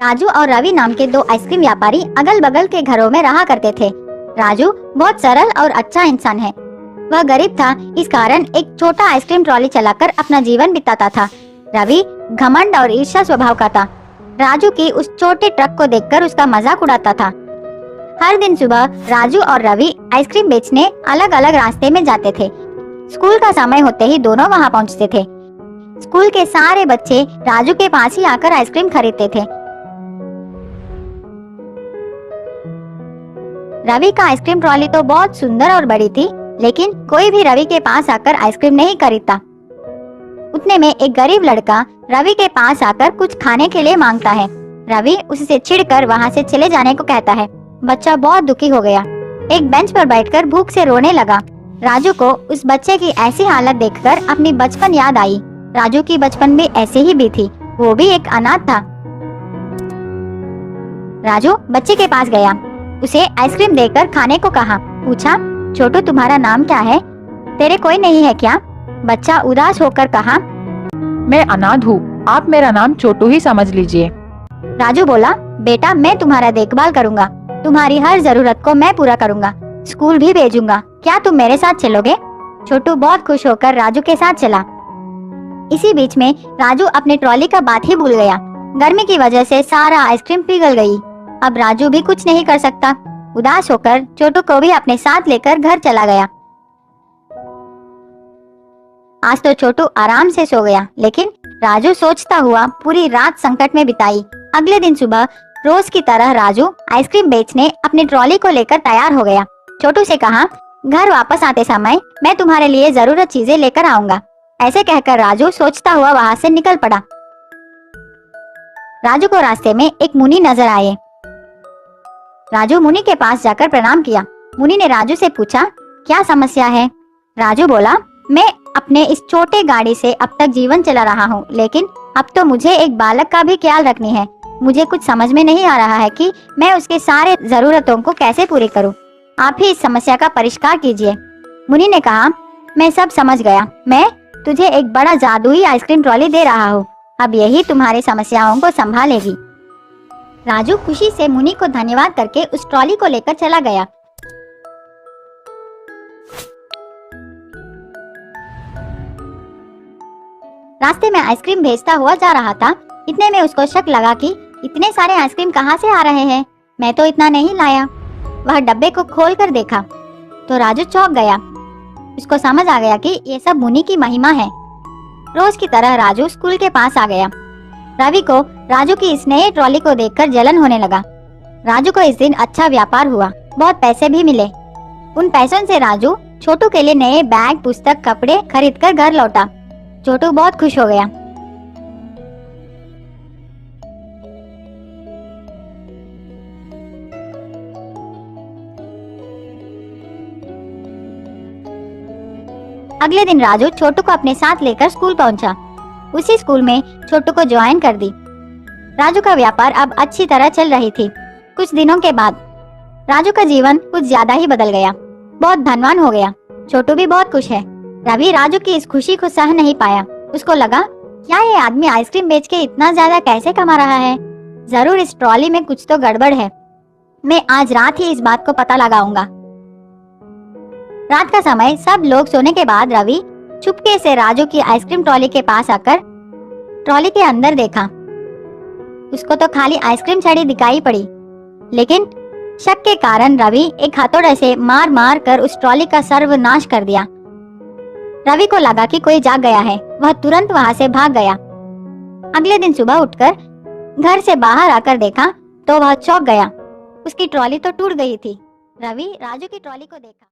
राजू और रवि नाम के दो आइसक्रीम व्यापारी अगल बगल के घरों में रहा करते थे। राजू बहुत सरल और अच्छा इंसान है। वह गरीब था, इस कारण एक छोटा आइसक्रीम ट्रॉली चलाकर अपना जीवन बिताता था। रवि घमंड और ईर्ष्या स्वभाव का था। राजू की उस छोटे ट्रक को देखकर उसका मजाक उड़ाता था। हर दिन सुबह राजू और रवि आइसक्रीम बेचने अलग अलग रास्ते में जाते थे। स्कूल का समय होते ही दोनों वहां पहुंचते थे। स्कूल के सारे बच्चे राजू के पास ही आकर आइसक्रीम खरीदते थे। रवि का आइसक्रीम ट्रॉली तो बहुत सुंदर और बड़ी थी, लेकिन कोई भी रवि के पास आकर आइसक्रीम नहीं खरीदता। उतने में एक गरीब लड़का रवि के पास आकर कुछ खाने के लिए मांगता है। रवि उससे चिढ़कर वहां से चले जाने को कहता है। बच्चा बहुत दुखी हो गया, एक बेंच पर बैठकर भूख से रोने लगा। राजू को उस बच्चे की ऐसी हालत देखकर अपनी बचपन याद आई। राजू की बचपन भी ऐसे ही भी थी, वो भी एक अनाथ था। राजू बच्चे के पास गया, उसे आइसक्रीम देकर खाने को कहा। पूछा, छोटू तुम्हारा नाम क्या है? तेरे कोई नहीं है क्या? बच्चा उदास होकर कहा, मैं अनाथ हूँ, आप मेरा नाम छोटू ही समझ लीजिए। राजू बोला, बेटा मैं तुम्हारा देखभाल करूंगा, तुम्हारी हर जरूरत को मैं पूरा करूंगा, स्कूल भी भेजूंगा, क्या तुम मेरे साथ चलोगे? छोटू बहुत खुश होकर राजू के साथ चला। इसी बीच में राजू अपने ट्रॉली का बात ही भूल गया। गर्मी की वजह से सारा आइसक्रीम पिघल गई। अब राजू भी कुछ नहीं कर सकता। उदास होकर छोटू को भी अपने साथ लेकर घर चला गया। आज तो छोटू आराम से सो गया, लेकिन राजू सोचता हुआ पूरी रात संकट में बिताई। अगले दिन सुबह रोज की तरह राजू आइसक्रीम बेचने अपनी ट्रॉली को लेकर तैयार हो गया। छोटू से कहा, घर वापस आते समय मैं तुम्हारे लिए जरूरत चीजें लेकर आऊंगा। ऐसे कहकर राजू सोचता हुआ वहां से निकल पड़ा। राजू को रास्ते में एक मुनि नजर आए। राजू मुनि के पास जाकर प्रणाम किया। मुनि ने राजू से पूछा, क्या समस्या है? राजू बोला, मैं अपने इस छोटे गाड़ी से अब तक जीवन चला रहा हूँ, लेकिन अब तो मुझे एक बालक का भी ख्याल रखनी है। मुझे कुछ समझ में नहीं आ रहा है कि मैं उसके सारे जरूरतों को कैसे पूरी करूँ। आप ही इस समस्या का परिष्कार कीजिए। मुनि ने कहा, मैं सब समझ गया, मैं तुझे एक बड़ा जादुई आइसक्रीम ट्रॉली दे रहा हूँ, अब यही तुम्हारी समस्याओं को संभालेगी। राजू खुशी से मुनि को धन्यवाद करके उस ट्रॉली को लेकर चला गया। रास्ते में आइसक्रीम भेजता हुआ जा रहा था। इतने में उसको शक लगा कि इतने सारे आइसक्रीम कहाँ से आ रहे हैं, मैं तो इतना नहीं लाया। वह डब्बे को खोलकर देखा तो राजू चौंक गया। उसको समझ आ गया कि ये सब मुनि की महिमा है। रोज की तरह राजू स्कूल के पास आ गया। रवि को राजू की इस नई ट्रॉली को देखकर जलन होने लगा। राजू को इस दिन अच्छा व्यापार हुआ, बहुत पैसे भी मिले। उन पैसों से राजू छोटू के लिए नए बैग, पुस्तक, कपड़े खरीदकर घर लौटा। छोटू बहुत खुश हो गया। अगले दिन राजू छोटू को अपने साथ लेकर स्कूल पहुंचा। उसी स्कूल में छोटू को ज्वाइन कर दी। राजू का व्यापार अब अच्छी तरह चल रही थी। कुछ दिनों के बाद राजू का जीवन कुछ ज्यादा ही बदल गया, बहुत धनवान हो गया। छोटू भी बहुत खुश है। रवि राजू की इस खुशी को सह नहीं पाया। उसको लगा, क्या ये आदमी आइसक्रीम बेच के इतना ज्यादा कैसे कमा रहा है? जरूर इस ट्रॉली में कुछ तो गड़बड़ है। मैं आज रात ही इस बात को पता लगाऊंगा। रात का समय सब लोग सोने के बाद रवि चुपके से राजू की आइसक्रीम ट्रॉली के पास आकर ट्रॉली के अंदर देखा। उसको तो खाली आइसक्रीम छड़ी दिखाई पड़ी, लेकिन शक के कारण रवि एक हथौड़े से मार मार कर उस ट्रॉली का सर्वनाश कर दिया। रवि को लगा कि कोई जाग गया है, वह तुरंत वहां से भाग गया। अगले दिन सुबह उठकर घर से बाहर आकर देखा तो वह चौंक गया। उसकी ट्रॉली तो टूट गई थी। रवि राजू की ट्रॉली को देखा।